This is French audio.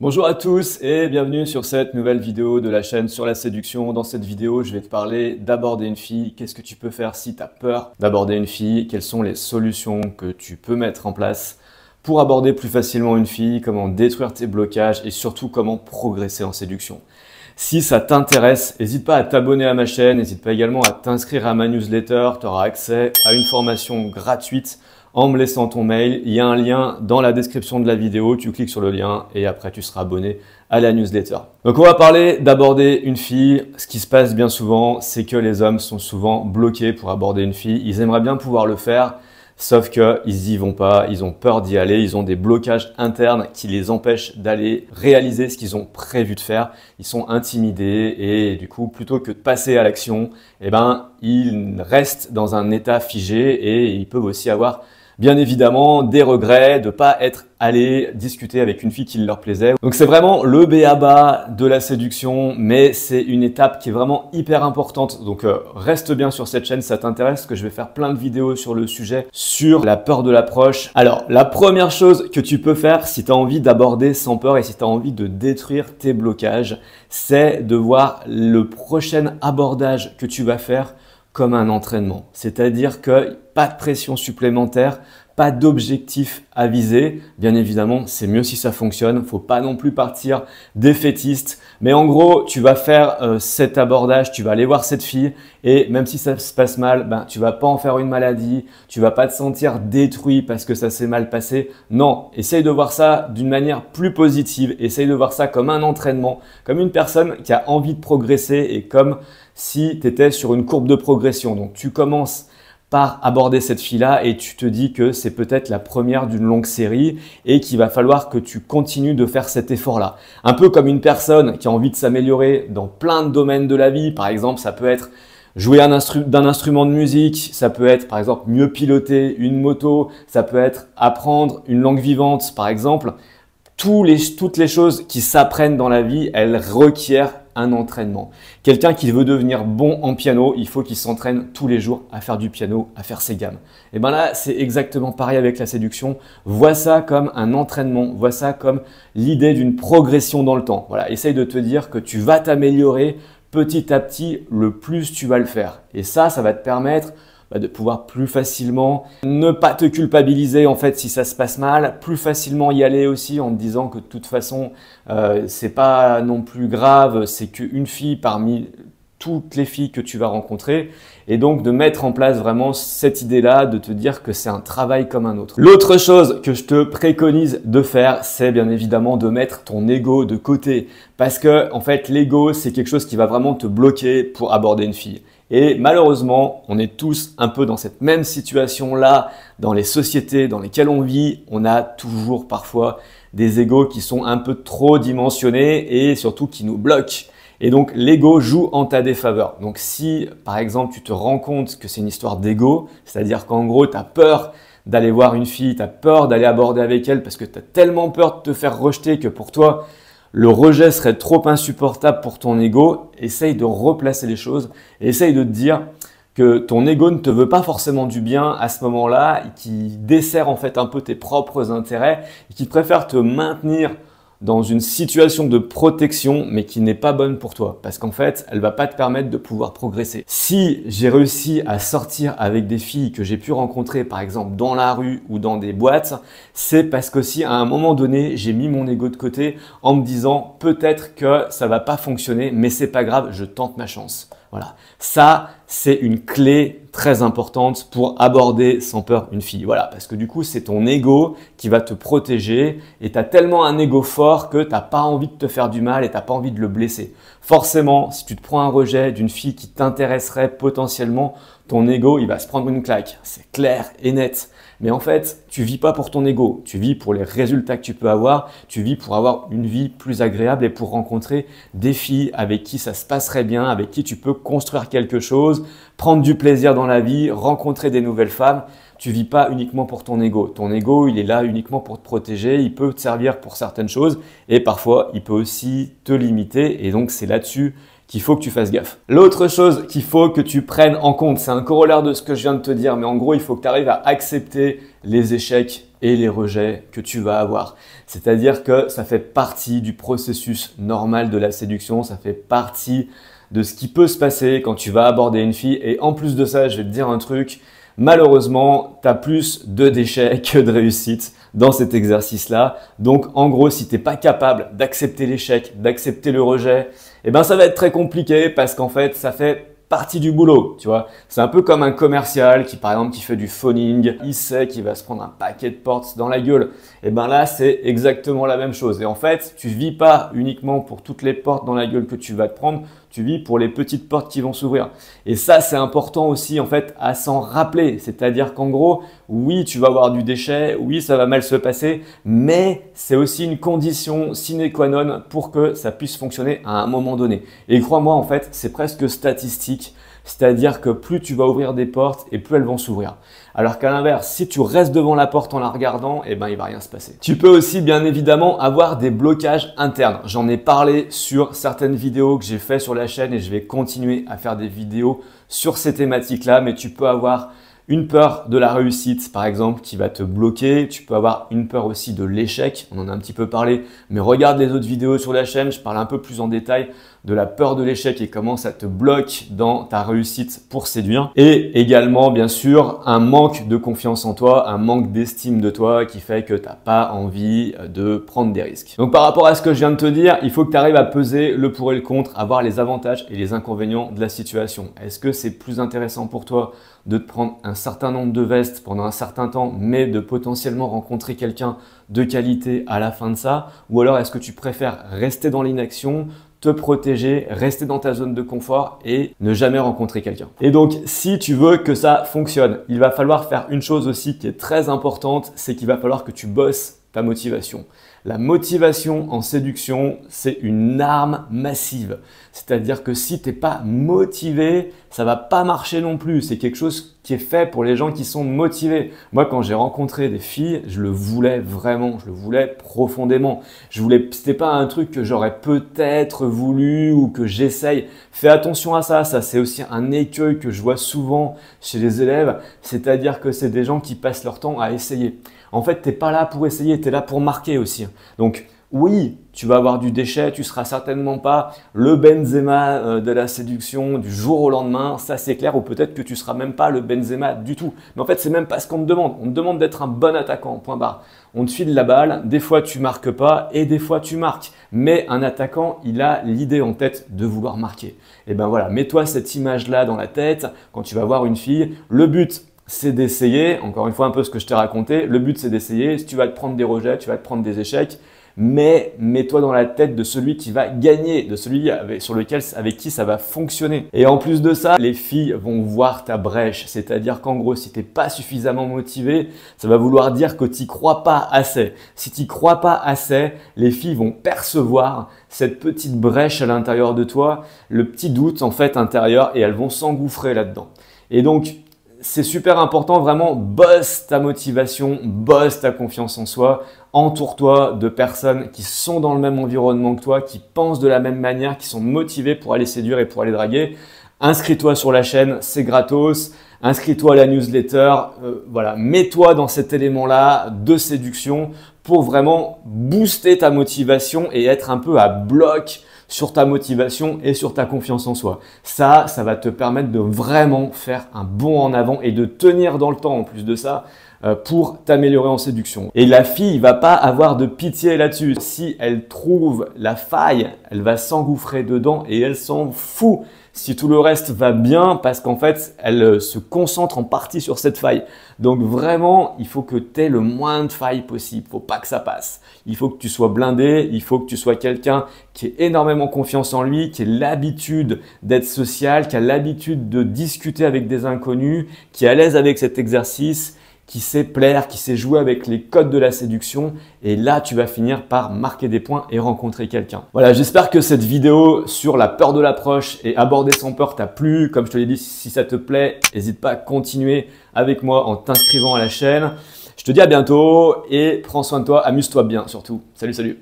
Bonjour à tous et bienvenue sur cette nouvelle vidéo de la chaîne sur la séduction. Dans cette vidéo, je vais te parler d'aborder une fille. Qu'est-ce que tu peux faire si tu as peur d'aborder une fille? Quelles sont les solutions que tu peux mettre en place pour aborder plus facilement une fille? Comment détruire tes blocages et surtout comment progresser en séduction? Si ça t'intéresse, n'hésite pas à t'abonner à ma chaîne, n'hésite pas également à t'inscrire à ma newsletter. Tu auras accès à une formation gratuite en me laissant ton mail. Il y a un lien dans la description de la vidéo, tu cliques sur le lien et après tu seras abonné à la newsletter. Donc on va parler d'aborder une fille. Ce qui se passe bien souvent, c'est que les hommes sont souvent bloqués pour aborder une fille. Ils aimeraient bien pouvoir le faire, sauf qu'ils n'y vont pas, ils ont peur d'y aller, ils ont des blocages internes qui les empêchent d'aller réaliser ce qu'ils ont prévu de faire. Ils sont intimidés et du coup, plutôt que de passer à l'action, ils restent dans un état figé et ils peuvent aussi avoir bien évidemment des regrets de ne pas être allé discuter avec une fille qui leur plaisait. Donc c'est vraiment le b.a.-ba de la séduction, mais c'est une étape qui est vraiment hyper importante. Donc reste bien sur cette chaîne, ça t'intéresse, parce que je vais faire plein de vidéos sur le sujet, sur la peur de l'approche. Alors la première chose que tu peux faire si tu as envie d'aborder sans peur et si tu as envie de détruire tes blocages, c'est de voir le prochain abordage que tu vas faire comme un entraînement. C'est-à-dire que pas de pression supplémentaire, pas d'objectif à viser. Bien évidemment, c'est mieux si ça fonctionne. Faut pas non plus partir défaitiste. Mais en gros, tu vas faire cet abordage, tu vas aller voir cette fille et même si ça se passe mal, tu vas pas en faire une maladie. Tu vas pas te sentir détruit parce que ça s'est mal passé. Non, essaye de voir ça d'une manière plus positive. Essaye de voir ça comme un entraînement, comme une personne qui a envie de progresser et comme si tu étais sur une courbe de progression. Donc, tu commences par aborder cette fille-là et tu te dis que c'est peut-être la première d'une longue série et qu'il va falloir que tu continues de faire cet effort-là. Un peu comme une personne qui a envie de s'améliorer dans plein de domaines de la vie. Par exemple, ça peut être jouer d'un instrument de musique, ça peut être par exemple mieux piloter une moto, ça peut être apprendre une langue vivante par exemple. Toutes les choses qui s'apprennent dans la vie, elles requièrent un entraînement. Quelqu'un qui veut devenir bon en piano, il faut qu'il s'entraîne tous les jours à faire du piano, à faire ses gammes. Et bien là, c'est exactement pareil avec la séduction. Vois ça comme un entraînement, vois ça comme l'idée d'une progression dans le temps. Voilà, essaye de te dire que tu vas t'améliorer petit à petit, le plus tu vas le faire. Et ça va te permettre de pouvoir plus facilement ne pas te culpabiliser en fait si ça se passe mal, plus facilement y aller aussi en te disant que de toute façon c'est pas non plus grave, c'est qu'une fille parmi toutes les filles que tu vas rencontrer et donc de mettre en place vraiment cette idée-là, de te dire que c'est un travail comme un autre. L'autre chose que je te préconise de faire, c'est bien évidemment de mettre ton ego de côté parce que en fait l'ego c'est quelque chose qui va vraiment te bloquer pour aborder une fille. Et malheureusement, on est tous un peu dans cette même situation-là, dans les sociétés dans lesquelles on vit. On a toujours parfois des égos qui sont un peu trop dimensionnés et surtout qui nous bloquent. Et donc, l'ego joue en ta défaveur. Donc, si par exemple, tu te rends compte que c'est une histoire d'ego, c'est-à-dire qu'en gros, tu as peur d'aller voir une fille, tu as peur d'aller aborder avec elle parce que tu as tellement peur de te faire rejeter que pour toi, le rejet serait trop insupportable pour ton ego, essaye de replacer les choses et essaye de te dire que ton ego ne te veut pas forcément du bien à ce moment-là, qui dessert en fait un peu tes propres intérêts et qui préfère te maintenir dans une situation de protection mais qui n'est pas bonne pour toi parce qu'en fait, elle va pas te permettre de pouvoir progresser. Si j'ai réussi à sortir avec des filles que j'ai pu rencontrer par exemple dans la rue ou dans des boîtes, c'est parce qu'aussi à un moment donné, j'ai mis mon ego de côté en me disant peut-être que ça va pas fonctionner mais c'est pas grave, je tente ma chance. Voilà, ça c'est une clé très importante pour aborder sans peur une fille. Voilà, parce que du coup c'est ton ego qui va te protéger et tu as tellement un ego fort que tu n'as pas envie de te faire du mal et tu n'as pas envie de le blesser. Forcément, si tu te prends un rejet d'une fille qui t'intéresserait potentiellement, ton ego il va se prendre une claque. C'est clair et net. Mais en fait, tu vis pas pour ton ego, tu vis pour les résultats que tu peux avoir, tu vis pour avoir une vie plus agréable et pour rencontrer des filles avec qui ça se passerait bien, avec qui tu peux construire quelque chose, prendre du plaisir dans la vie, rencontrer des nouvelles femmes. Tu vis pas uniquement pour ton ego. Ton ego, il est là uniquement pour te protéger, il peut te servir pour certaines choses et parfois, il peut aussi te limiter et donc c'est là-dessus qu'il faut que tu fasses gaffe. L'autre chose qu'il faut que tu prennes en compte, c'est un corollaire de ce que je viens de te dire, mais en gros, il faut que tu arrives à accepter les échecs et les rejets que tu vas avoir. C'est-à-dire que ça fait partie du processus normal de la séduction, ça fait partie de ce qui peut se passer quand tu vas aborder une fille. Et en plus de ça, je vais te dire un truc, malheureusement, tu as plus de déchets que de réussites dans cet exercice-là. Donc, en gros, si tu n'es pas capable d'accepter l'échec, d'accepter le rejet, eh ben, ça va être très compliqué parce qu'en fait, ça fait partie du boulot, tu vois. C'est un peu comme un commercial qui, par exemple, qui fait du phoning. Il sait qu'il va se prendre un paquet de portes dans la gueule. Et ben là, c'est exactement la même chose. Et en fait, tu vis pas uniquement pour toutes les portes dans la gueule que tu vas te prendre. Tu vis pour les petites portes qui vont s'ouvrir. Et ça, c'est important aussi, en fait, à s'en rappeler. C'est-à-dire qu'en gros, oui, tu vas avoir du déchet. Oui, ça va mal se passer. Mais c'est aussi une condition sine qua non pour que ça puisse fonctionner à un moment donné. Et crois-moi, en fait, c'est presque statistique. C'est-à-dire que plus tu vas ouvrir des portes et plus elles vont s'ouvrir. Alors qu'à l'inverse, si tu restes devant la porte en la regardant, eh ben, il va rien se passer. Tu peux aussi, bien évidemment, avoir des blocages internes. J'en ai parlé sur certaines vidéos que j'ai fait sur la chaîne et je vais continuer à faire des vidéos sur ces thématiques-là, mais tu peux avoir une peur de la réussite, par exemple, qui va te bloquer. Tu peux avoir une peur aussi de l'échec. On en a un petit peu parlé, mais regarde les autres vidéos sur la chaîne. Je parle un peu plus en détail de la peur de l'échec et comment ça te bloque dans ta réussite pour séduire. Et également, bien sûr, un manque de confiance en toi, un manque d'estime de toi qui fait que tu n'as pas envie de prendre des risques. Donc, par rapport à ce que je viens de te dire, il faut que tu arrives à peser le pour et le contre, à voir les avantages et les inconvénients de la situation. Est-ce que c'est plus intéressant pour toi de te prendre un certain nombre de vestes pendant un certain temps, mais de potentiellement rencontrer quelqu'un de qualité à la fin de ça? Ou alors est-ce que tu préfères rester dans l'inaction, te protéger, rester dans ta zone de confort et ne jamais rencontrer quelqu'un? Et donc, si tu veux que ça fonctionne, il va falloir faire une chose aussi qui est très importante, c'est qu'il va falloir que tu bosses ta motivation. La motivation en séduction, c'est une arme massive. C'est-à-dire que si tu n'es pas motivé, ça va pas marcher non plus. C'est quelque chose qui est fait pour les gens qui sont motivés. Moi, quand j'ai rencontré des filles, je le voulais vraiment, je le voulais profondément. C'était pas un truc que j'aurais peut-être voulu ou que j'essaye. Fais attention à ça. Ça, c'est aussi un écueil que je vois souvent chez les élèves. C'est-à-dire que c'est des gens qui passent leur temps à essayer. En fait, tu n'es pas là pour essayer, tu es là pour marquer aussi. Donc, oui, tu vas avoir du déchet, tu seras certainement pas le Benzema de la séduction du jour au lendemain, ça c'est clair, ou peut-être que tu seras même pas le Benzema du tout. Mais en fait, c'est même pas ce qu'on te demande. On te demande d'être un bon attaquant, point barre. On te file la balle, des fois tu marques pas et des fois tu marques. Mais un attaquant, il a l'idée en tête de vouloir marquer. Et ben voilà, mets-toi cette image-là dans la tête quand tu vas voir une fille. Le but, c'est d'essayer, encore une fois un peu ce que je t'ai raconté, le but c'est d'essayer, si tu vas te prendre des rejets, tu vas te prendre des échecs, mais mets-toi dans la tête de celui qui va gagner, de celui avec qui ça va fonctionner. Et en plus de ça, les filles vont voir ta brèche, c'est-à-dire qu'en gros, si tu n'es pas suffisamment motivé, ça va vouloir dire que tu n'y crois pas assez. Si tu n'y crois pas assez, les filles vont percevoir cette petite brèche à l'intérieur de toi, le petit doute en fait intérieur, et elles vont s'engouffrer là-dedans. Et donc, c'est super important, vraiment, bosse ta motivation, bosse ta confiance en soi, entoure-toi de personnes qui sont dans le même environnement que toi, qui pensent de la même manière, qui sont motivées pour aller séduire et pour aller draguer. Inscris-toi sur la chaîne, c'est gratos. Inscris-toi à la newsletter. Voilà, mets-toi dans cet élément-là de séduction pour vraiment booster ta motivation et être un peu à bloc sur ta motivation et sur ta confiance en soi. Ça va te permettre de vraiment faire un bond en avant et de tenir dans le temps en plus de ça pour t'améliorer en séduction. Et la fille va pas avoir de pitié là-dessus. Si elle trouve la faille, elle va s'engouffrer dedans et elle s'en fout si tout le reste va bien parce qu'en fait, elle se concentre en partie sur cette faille. Donc vraiment, il faut que tu aies le moins de failles possible. Faut pas que ça passe. Il faut que tu sois blindé, il faut que tu sois quelqu'un qui ait énormément confiance en lui, qui ait l'habitude d'être social, qui a l'habitude de discuter avec des inconnus, qui est à l'aise avec cet exercice, qui sait plaire, qui sait jouer avec les codes de la séduction. Et là, tu vas finir par marquer des points et rencontrer quelqu'un. Voilà, j'espère que cette vidéo sur la peur de l'approche et aborder sans peur t'a plu. Comme je te l'ai dit, si ça te plaît, n'hésite pas à continuer avec moi en t'inscrivant à la chaîne. Je te dis à bientôt et prends soin de toi, amuse-toi bien surtout. Salut, salut!